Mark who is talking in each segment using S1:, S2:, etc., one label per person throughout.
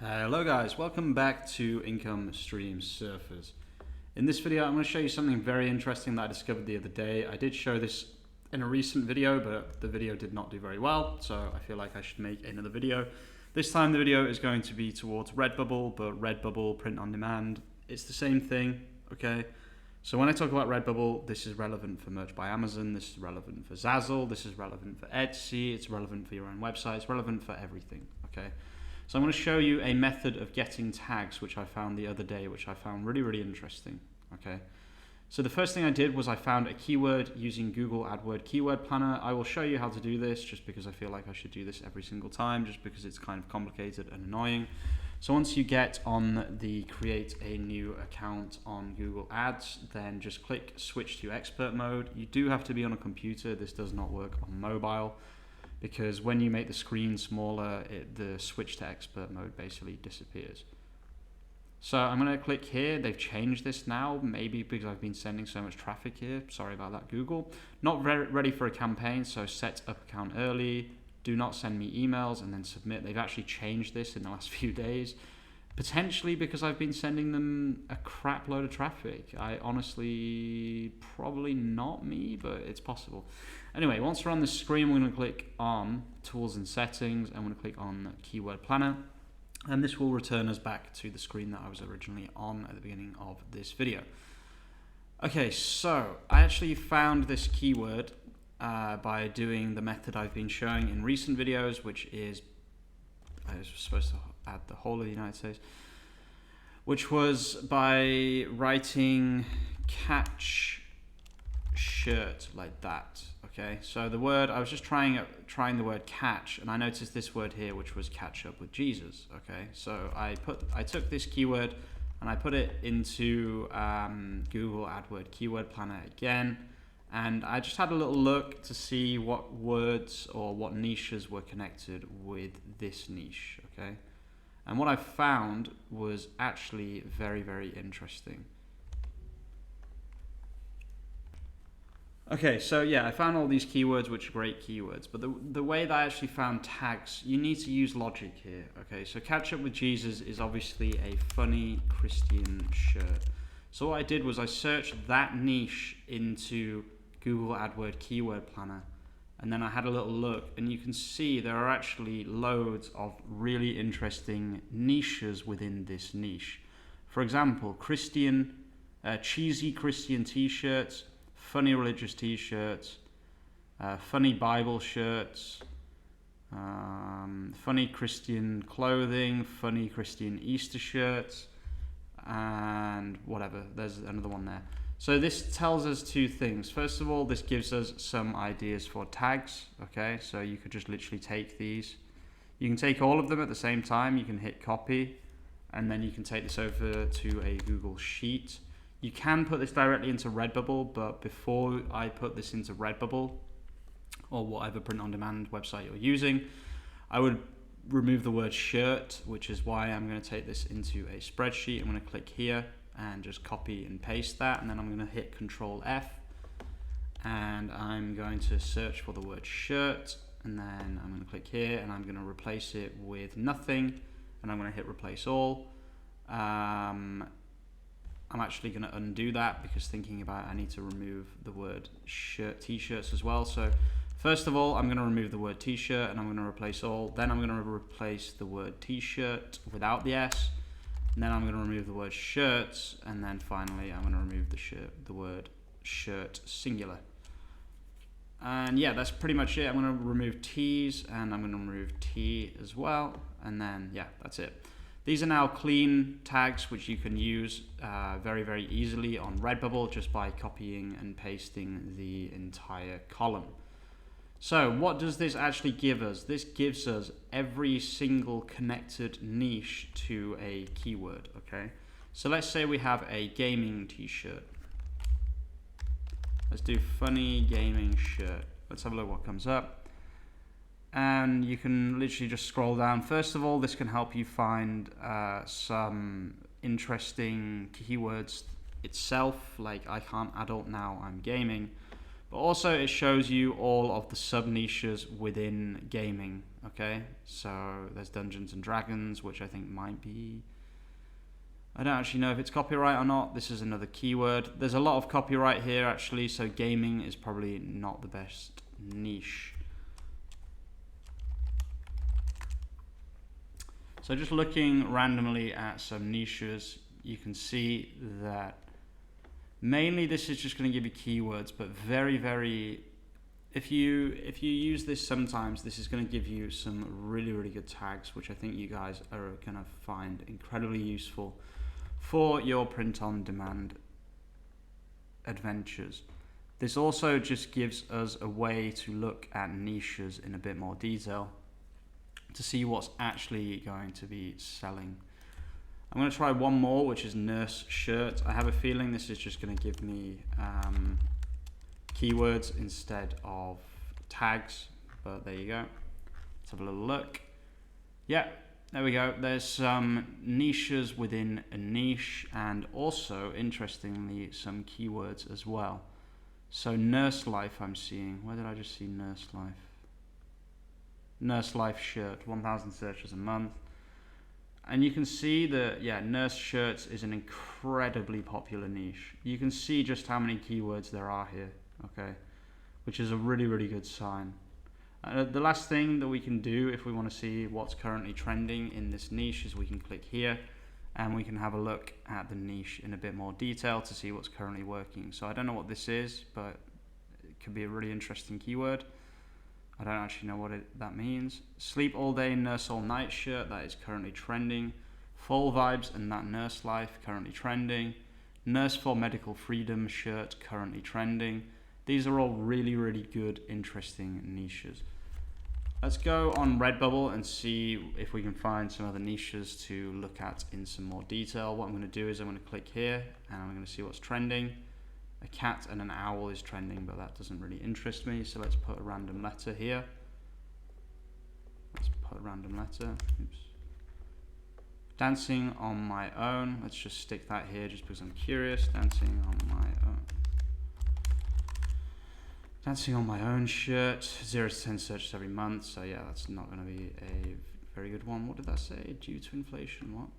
S1: Hello guys, welcome back to Income Stream Surfers. In this video I'm going to show you something very interesting that I discovered the other day. I did show this in a recent video, but the video did not do very well, so I feel like I should make another video. This time the video is going to be towards Redbubble, but Redbubble print on demand, it's the same thing, okay? So when I talk about Redbubble, this is relevant for Merch by Amazon, this is relevant for Zazzle, this is relevant for Etsy, it's relevant for your own website, it's relevant for everything, okay? So I'm going to show you a method of getting tags which I found the other day, which I found really interesting, okay? So the first thing I did was I found a keyword using Google AdWord Keyword Planner. I will show you how to do this just because I feel like I should do this every single time, just because it's kind of complicated and annoying. So once you get on the create a new account on Google Ads, then just click switch to expert mode. You do have to be on a computer. This does not work on mobile, because when you make the screen smaller, the switch to expert mode basically disappears. So I'm going to click here. They've changed this now, maybe because I've been sending so much traffic here. Sorry about that, Google. Not ready for a campaign, so set up account early. Do not send me emails and then submit. They've actually changed this in the last few days, potentially because I've been sending them a crap load of traffic. I honestly, probably not me, but it's possible. Anyway, once we're on the screen, we're going to click on Tools and Settings, and we're going to click on Keyword Planner, and this will return us back to the screen that I was originally on at the beginning of this video. Okay, so I actually found this keyword by doing the method I've been showing in recent videos, which is, I was supposed to add the whole of the United States, which was by writing catch shirt like that. Okay, so the word, I was just trying the word catch, and I noticed this word here, which was catch up with Jesus. Okay, so I took this keyword and I put it into Google AdWord Keyword Planner again, and I just had a little look to see what words or what niches were connected with this niche. Okay, and what I found was actually very interesting. Okay, so yeah, I found all these keywords, which are great keywords, but the way that I actually found tags, you need to use logic here. Okay, so catch up with Jesus is obviously a funny Christian shirt. So what I did was I searched that niche into Google AdWord Keyword Planner, and then I had a little look, and you can see there are actually loads of really interesting niches within this niche. For example, cheesy Christian t-shirts, funny religious t-shirts, funny Bible shirts, funny Christian clothing, funny Christian Easter shirts, and whatever, there's another one there. So this tells us two things. First of all, this gives us some ideas for tags, okay? So you could just literally take these. You can take all of them at the same time. You can hit copy, and then you can take this over to a Google Sheet. You can put this directly into Redbubble, but before I put this into Redbubble or whatever print-on-demand website you're using, I would remove the word shirt, which is why I'm going to take this into a spreadsheet. I'm going to click here and just copy and paste that, and then I'm going to hit Control F, and I'm going to search for the word shirt, and then I'm going to click here, and I'm going to replace it with nothing, and I'm going to hit Replace All. I'm actually going to undo that because thinking about it, I need to remove the word shirt, t-shirts as well. So first of all, I'm going to remove the word t-shirt and I'm going to replace all. Then I'm going to replace the word t-shirt without the S. And then I'm going to remove the word shirts. And then finally, I'm going to remove the word shirt singular. And yeah, that's pretty much it. I'm going to remove T's and I'm going to remove T as well. And then yeah, that's it. These are now clean tags which you can use very easily on Redbubble just by copying and pasting the entire column. So what does this actually give us? This gives us every single connected niche to a keyword, okay? So let's say we have a gaming t-shirt. Let's do funny gaming shirt. Let's have a look what comes up. And you can literally just scroll down. First of all, this can help you find some interesting keywords itself, like I can't adult now, I'm gaming. But also it shows you all of the sub niches within gaming, Okay, so there's Dungeons and Dragons, which I think might be, I don't actually know if it's copyright or not. This is another keyword. There's a lot of copyright here actually, so gaming is probably not the best niche. So just looking randomly at some niches, you can see that mainly this is just going to give you keywords, but if you use this sometimes, this is going to give you some really good tags, which I think you guys are going to find incredibly useful for your print-on-demand adventures. This also just gives us a way to look at niches in a bit more detail to see what's actually going to be selling. I'm going to try one more, which is nurse shirt. I have a feeling this is just going to give me keywords instead of tags, but there you go. Let's have a little look. Yeah, there we go. There's some niches within a niche, and also, interestingly, some keywords as well. So nurse life I'm seeing. Where did I just see nurse life? Nurse life shirt, 1,000 searches a month. And you can see that, yeah, nurse shirts is an incredibly popular niche. You can see just how many keywords there are here, okay, which is a really good sign. The last thing that we can do if we want to see what's currently trending in this niche is we can click here and we can have a look at the niche in a bit more detail to see what's currently working. So I don't know what this is, but it could be a really interesting keyword. I don't actually know what that means. Sleep all day, nurse all night shirt, that is currently trending. Fall vibes and that nurse life, currently trending. Nurse for medical freedom shirt, currently trending. These are all really good, interesting niches. Let's go on Redbubble and see if we can find some other niches to look at in some more detail. What I'm going to do is I'm going to click here and I'm going to see what's trending. A cat and an owl is trending, but that doesn't really interest me. So let's put a random letter here. Let's put a random letter. Oops. Dancing on my own. Let's just stick that here just because I'm curious. Dancing on my own. Dancing on my own shirt. 0 to 10 searches every month. So yeah, that's not going to be a very good one. What did that say? Due to inflation. What?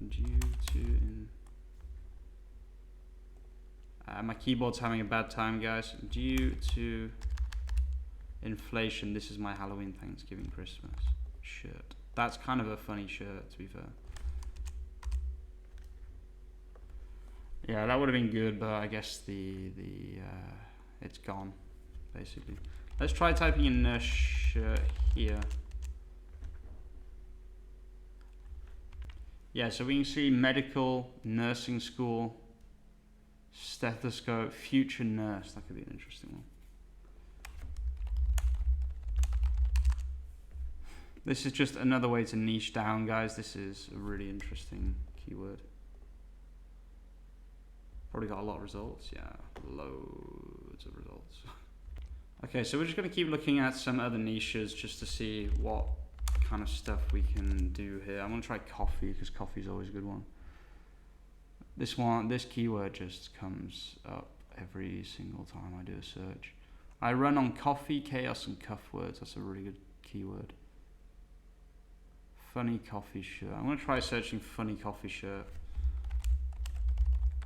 S1: Due to my keyboard's having a bad time, guys. Due to inflation, this is my Halloween, Thanksgiving, Christmas shirt. That's kind of a funny shirt, to be fair. Yeah, that would have been good, but I guess it's gone, basically. Let's try typing in nurse shirt here. Yeah, so we can see medical, nursing school, stethoscope, future nurse. That could be an interesting one. This is just another way to niche down, guys. This is a really interesting keyword. Probably got a lot of results. Yeah, loads of results. Okay, so we're just going to keep looking at some other niches just to see what kind of stuff we can do here. I'm going to try coffee because coffee is always a good one. This keyword just comes up every single time I do a search. I run on coffee, chaos, and cuff words. That's a really good keyword. Funny coffee shirt. I'm going to try searching funny coffee shirt.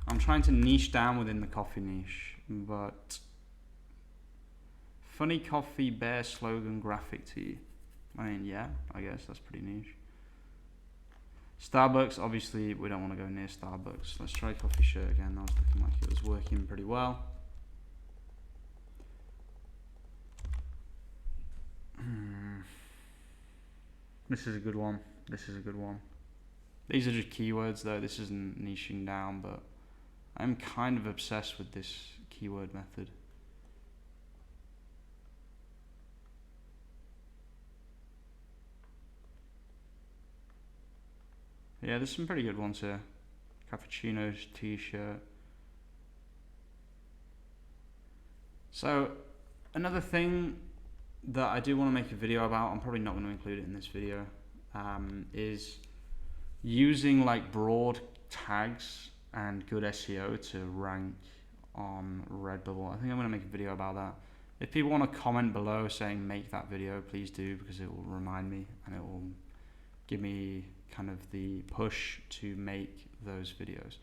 S1: I'm trying to niche down within the coffee niche, but funny coffee bear slogan graphic tee. I mean, yeah, I guess that's pretty niche. Starbucks, obviously we don't want to go near Starbucks. Let's try coffee shirt again. That was looking like it was working pretty well. This is a good one. This is a good one. These are just keywords though. This isn't niching down, but I'm kind of obsessed with this keyword method. Yeah, there's some pretty good ones here. Cappuccino t-shirt. So another thing that I do want to make a video about, I'm probably not going to include it in this video, is using like broad tags and good SEO to rank on Redbubble. I think I'm going to make a video about that. If people want to comment below saying make that video, please do, because it will remind me and it will give me kind of the push to make those videos.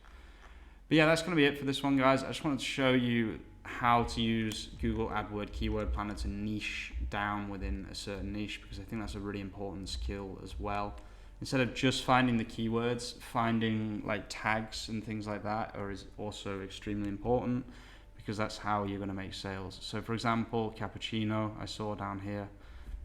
S1: But yeah, that's going to be it for this one, guys. I just wanted to show you how to use Google AdWords Keyword Planner to niche down within a certain niche, because I think that's a really important skill as well. Instead of just finding the keywords, finding like tags and things like that is also extremely important, because that's how you're going to make sales. So for example, cappuccino, I saw down here,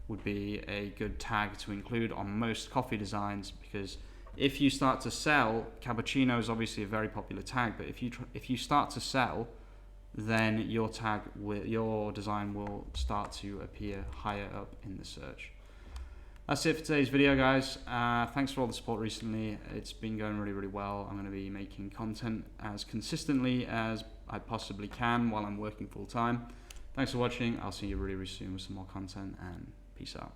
S1: would be a good tag to include on most coffee designs, because if you start to sell, cappuccino is obviously a very popular tag, but if you start to sell, then your design will start to appear higher up in the search. That's it for today's video, guys. Thanks for all the support recently. It's been going really, really well. I'm going to be making content as consistently as I possibly can while I'm working full time. Thanks for watching. I'll see you really, really soon with some more content, and peace out.